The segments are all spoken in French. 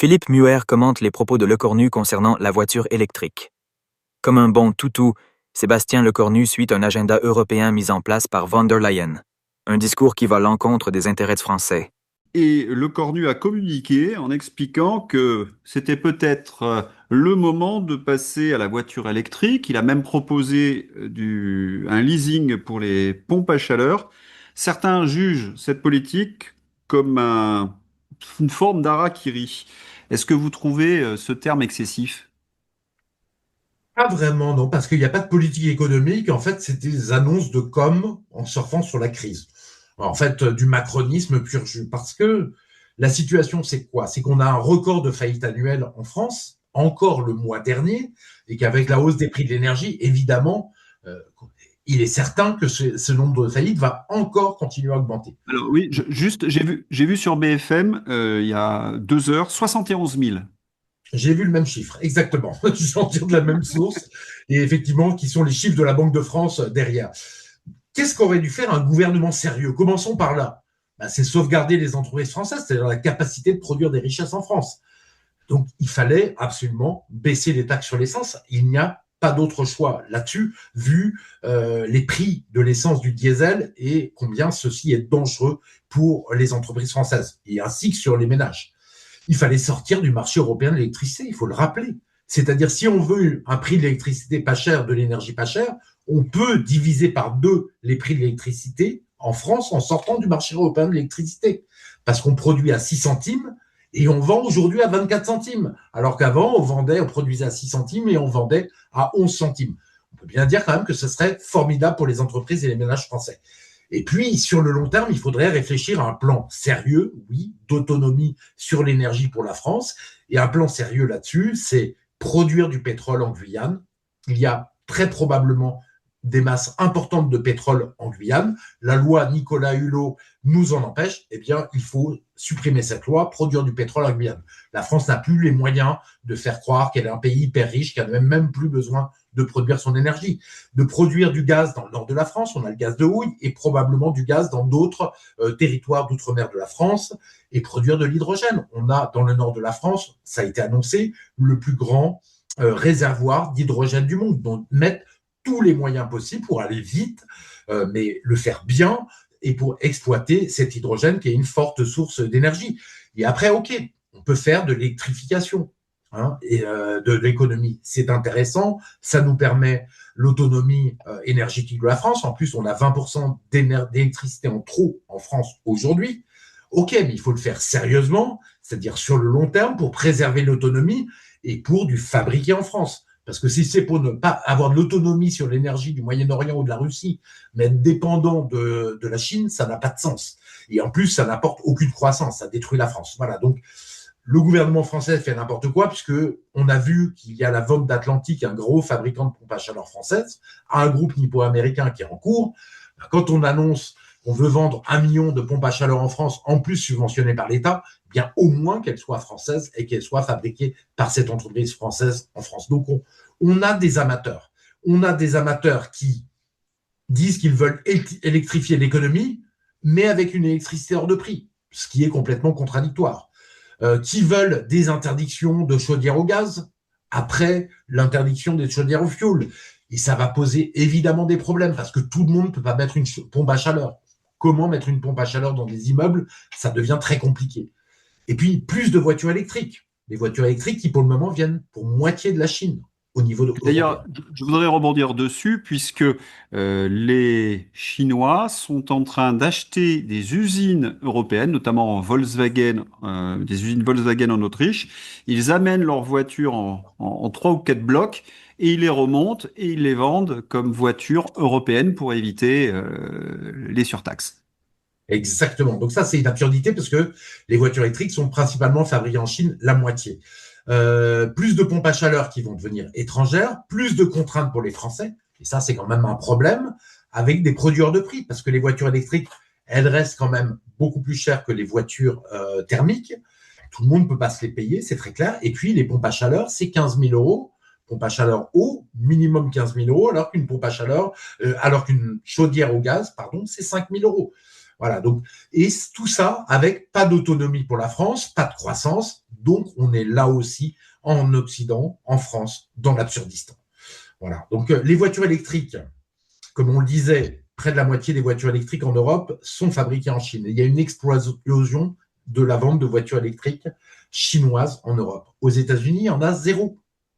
Philippe Muher commente les propos de Lecornu concernant la voiture électrique. Comme un bon toutou, Sébastien Lecornu suit un agenda européen mis en place par von der Leyen. Un discours qui va à l'encontre des intérêts français. Et Lecornu a communiqué en expliquant que c'était peut-être le moment de passer à la voiture électrique. Il a même proposé un leasing pour les pompes à chaleur. Certains jugent cette politique comme une forme d'harakiri. Est-ce que vous trouvez ce terme excessif? Pas vraiment, non, parce qu'il n'y a pas de politique économique. En fait, c'est des annonces de com en surfant sur la crise. En fait, du macronisme pur jus. Parce que la situation, c'est quoi? C'est qu'on a un record de faillite annuelle en France, encore le mois dernier, et qu'avec la hausse des prix de l'énergie, évidemment, euh, il est certain que ce nombre de faillites va encore continuer à augmenter. Alors oui, j'ai vu sur BFM il y a 2 heures 71 000. J'ai vu le même chiffre, exactement. J'en tire de la même source, et effectivement, qui sont les chiffres de la Banque de France derrière. Qu'est-ce qu'aurait dû faire un gouvernement sérieux? Commençons par là. C'est sauvegarder les entreprises françaises, c'est-à-dire la capacité de produire des richesses en France. Donc, il fallait absolument baisser les taxes sur l'essence. Il n'y a pas d'autre choix là-dessus, vu les prix de l'essence du diesel et combien ceci est dangereux pour les entreprises françaises, et ainsi que sur les ménages. Il fallait sortir du marché européen de l'électricité, il faut le rappeler. C'est-à-dire, si on veut un prix de l'électricité pas cher, de l'énergie pas chère, on peut diviser par deux les prix de l'électricité en France en sortant du marché européen de l'électricité. Parce qu'on produit à 6 centimes et on vend aujourd'hui à 24 centimes. Alors qu'avant, on produisait à 6 centimes et on vendait à 11 centimes. On peut bien dire quand même que ce serait formidable pour les entreprises et les ménages français. Et puis, sur le long terme, il faudrait réfléchir à un plan sérieux, oui, d'autonomie sur l'énergie pour la France. Et un plan sérieux là-dessus, c'est produire du pétrole en Guyane. Il y a très probablement des masses importantes de pétrole en Guyane. La loi Nicolas Hulot nous en empêche. Eh bien, il faut supprimer cette loi, produire du pétrole en Guyane. La France n'a plus les moyens de faire croire qu'elle est un pays hyper riche, qui n'a même plus besoin de produire son énergie. De produire du gaz dans le nord de la France, on a le gaz de houille, et probablement du gaz dans d'autres territoires d'outre-mer de la France, et produire de l'hydrogène. On a dans le nord de la France, ça a été annoncé, le plus grand réservoir d'hydrogène du monde. Donc, mettre tous les moyens possibles pour aller vite, mais le faire bien, et pour exploiter cet hydrogène qui est une forte source d'énergie. Et après, OK, on peut faire de l'électrification et de l'économie. C'est intéressant, ça nous permet l'autonomie énergétique de la France. En plus, on a 20% d'électricité en trop en France aujourd'hui. OK, mais il faut le faire sérieusement, c'est-à-dire sur le long terme, pour préserver l'autonomie et pour du fabriquer en France. Parce que si c'est pour ne pas avoir de l'autonomie sur l'énergie du Moyen-Orient ou de la Russie, mais être dépendant de la Chine, ça n'a pas de sens. Et en plus, ça n'apporte aucune croissance, ça détruit la France. Voilà, donc le gouvernement français fait n'importe quoi, puisqu'on a vu qu'il y a la vente d'Atlantique, un gros fabricant de pompes à chaleur française, à un groupe nippo-américain qui est en cours. Quand on annonce qu'on veut vendre 1 million de pompes à chaleur en France, en plus subventionnées par l'État, eh bien au moins qu'elles soient françaises et qu'elles soient fabriquées par cette entreprise française en France. Donc on a des amateurs. On a des amateurs qui disent qu'ils veulent électrifier l'économie, mais avec une électricité hors de prix, ce qui est complètement contradictoire. Qui veulent des interdictions de chaudières au gaz après l'interdiction des chaudières au fioul. Et ça va poser évidemment des problèmes parce que tout le monde ne peut pas mettre une pompe à chaleur. Comment mettre une pompe à chaleur dans des immeubles? Ça devient très compliqué. Et puis, plus de voitures électriques. Les voitures électriques qui, pour le moment, viennent pour moitié de la Chine au niveau de D'ailleurs, je voudrais rebondir dessus puisque les Chinois sont en train d'acheter des usines européennes, notamment Volkswagen, des usines Volkswagen en Autriche. Ils amènent leurs voitures en 3 ou 4 blocs et ils les remontent et ils les vendent comme voitures européennes pour éviter les surtaxes. Exactement. Donc ça, c'est une absurdité parce que les voitures électriques sont principalement fabriquées en Chine, la moitié. Plus de pompes à chaleur qui vont devenir étrangères, plus de contraintes pour les Français, et ça, c'est quand même un problème, avec des produits hors de prix, parce que les voitures électriques, elles restent quand même beaucoup plus chères que les voitures thermiques. Tout le monde ne peut pas se les payer, c'est très clair. Et puis, les pompes à chaleur, c'est 15 000 euros. Pompe à chaleur eau, minimum 15 000 euros, alors qu'une pompe à chaleur, alors qu'une chaudière au gaz, pardon, c'est 5 000 euros. Voilà, donc, et tout ça avec pas d'autonomie pour la France, pas de croissance, Donc, on est là aussi en Occident, en France, dans l'absurdistan. Voilà. Donc, les voitures électriques, comme on le disait, près de la moitié des voitures électriques en Europe sont fabriquées en Chine. Et il y a une explosion de la vente de voitures électriques chinoises en Europe. Aux États-Unis, il y en a zéro.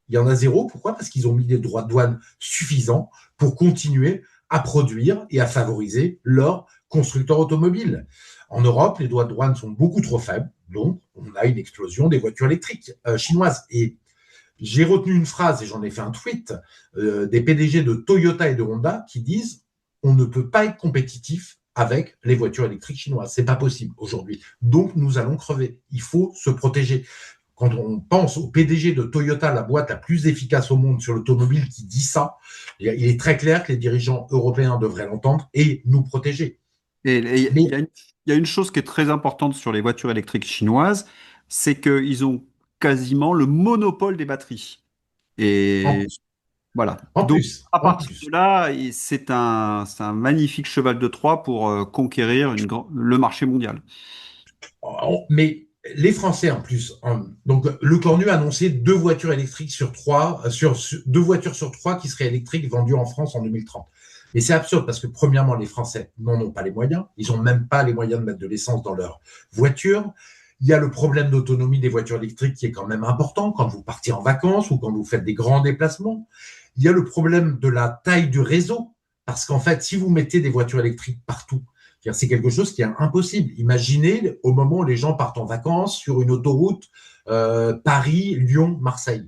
Il y en a zéro. Pourquoi ? Parce qu'ils ont mis des droits de douane suffisants pour continuer à produire et à favoriser leurs constructeurs automobiles. En Europe, les droits de douane sont beaucoup trop faibles. Donc, on a une explosion des voitures électriques chinoises. Et j'ai retenu une phrase, et j'en ai fait un tweet, des PDG de Toyota et de Honda qui disent « On ne peut pas être compétitif avec les voitures électriques chinoises. C'est pas possible aujourd'hui. Donc, nous allons crever. Il faut se protéger. » Quand on pense au PDG de Toyota, la boîte la plus efficace au monde sur l'automobile, qui dit ça, il est très clair que les dirigeants européens devraient l'entendre et nous protéger. Et il y a une chose qui est très importante sur les voitures électriques chinoises, c'est qu'ils ont quasiment le monopole des batteries. Et voilà. Donc, à partir de là, c'est un magnifique cheval de Troie pour conquérir le marché mondial. Mais les Français, en plus, donc le Cornu a annoncé 2 voitures électriques sur 3, deux voitures sur 3 qui seraient électriques vendues en France en 2030. Et c'est absurde parce que, premièrement, les Français n'en ont pas les moyens. Ils n'ont même pas les moyens de mettre de l'essence dans leur voiture. Il y a le problème d'autonomie des voitures électriques qui est quand même important quand vous partez en vacances ou quand vous faites des grands déplacements. Il y a le problème de la taille du réseau parce qu'en fait, si vous mettez des voitures électriques partout, c'est quelque chose qui est impossible. Imaginez au moment où les gens partent en vacances sur une autoroute Paris, Lyon, Marseille.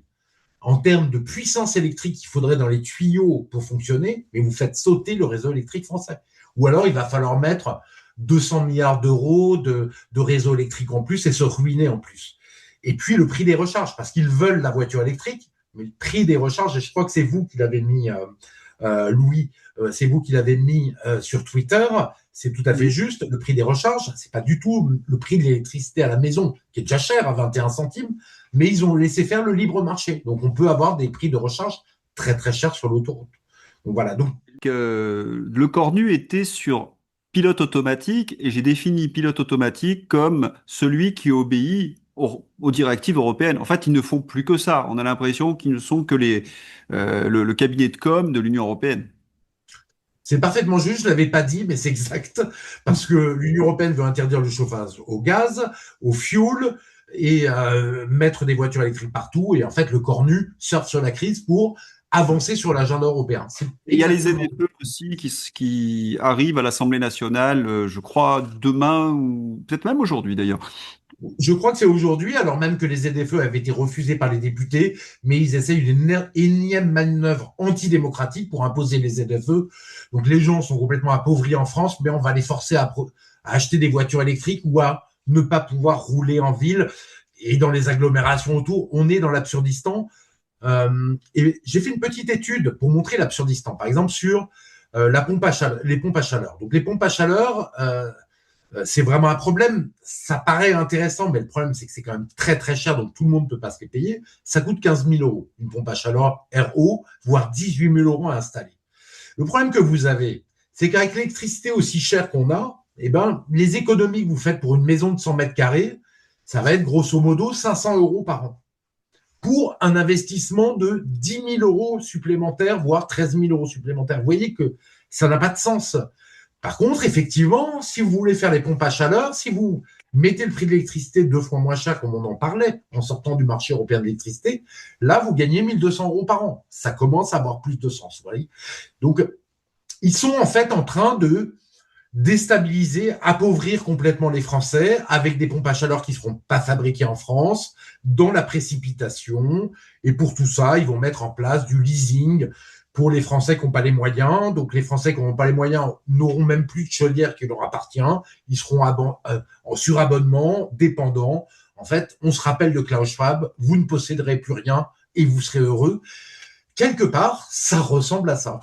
En termes de puissance électrique qu'il faudrait dans les tuyaux pour fonctionner, mais vous faites sauter le réseau électrique français. Ou alors, il va falloir mettre 200 milliards d'euros de réseau électrique en plus et se ruiner en plus. Et puis, le prix des recharges, parce qu'ils veulent la voiture électrique, mais le prix des recharges, et je crois que c'est vous qui l'avez mis, Louis, c'est vous qui l'avez mis sur Twitter, c'est tout à fait juste, le prix des recharges, c'est pas du tout le prix de l'électricité à la maison, qui est déjà cher à 21 centimes, mais ils ont laissé faire le libre marché. Donc, on peut avoir des prix de recharge très, très chers sur l'autoroute. Donc, voilà. Donc, le Cornu était sur pilote automatique, et j'ai défini pilote automatique comme celui qui obéit aux directives européennes. En fait, ils ne font plus que ça. On a l'impression qu'ils ne sont que le cabinet de com de l'Union européenne. C'est parfaitement juste, je ne l'avais pas dit, mais c'est exact, parce que l'Union européenne veut interdire le chauffage au gaz, au fioul, et mettre des voitures électriques partout. Et en fait, le Cornu surfe sur la crise pour avancer sur l'agenda européen. Et il y a les ZFE aussi qui arrivent à l'Assemblée nationale, je crois, demain ou peut-être même aujourd'hui d'ailleurs. Je crois que c'est aujourd'hui, alors même que les ZFE avaient été refusés par les députés, mais ils essayent une énième manœuvre antidémocratique pour imposer les ZFE. Donc les gens sont complètement appauvris en France, mais on va les forcer à acheter des voitures électriques ou à ne pas pouvoir rouler en ville et dans les agglomérations autour. On est dans l'absurdistan. Et j'ai fait une petite étude pour montrer l'absurdistan, par exemple sur les pompes à chaleur. Donc les pompes à chaleur, c'est vraiment un problème. Ça paraît intéressant, mais le problème, c'est que c'est quand même très, très cher, donc tout le monde ne peut pas se les payer. Ça coûte 15 000 euros, une pompe à chaleur RO, voire 18 000 euros à installer. Le problème que vous avez, c'est qu'avec l'électricité aussi chère qu'on a, eh ben, les économies que vous faites pour une maison de 100 mètres carrés, ça va être grosso modo 500 euros par an. Pour un investissement de 10 000 euros supplémentaires, voire 13 000 euros supplémentaires. Vous voyez que ça n'a pas de sens. Par contre, effectivement, si vous voulez faire les pompes à chaleur, si vous mettez le prix de l'électricité 2 fois moins cher, comme on en parlait, en sortant du marché européen de l'électricité, là, vous gagnez 1 200 euros par an. Ça commence à avoir plus de sens. Vous voyez. Donc, ils sont en fait en train de déstabiliser, appauvrir complètement les Français avec des pompes à chaleur qui ne seront pas fabriquées en France, dans la précipitation. Et pour tout ça, ils vont mettre en place du leasing pour les Français qui n'ont pas les moyens. Donc, les Français qui n'ont pas les moyens n'auront même plus de chaudière qui leur appartient. Ils seront en surabonnement, dépendants. En fait, on se rappelle de Klaus Schwab, vous ne posséderez plus rien et vous serez heureux. Quelque part, ça ressemble à ça.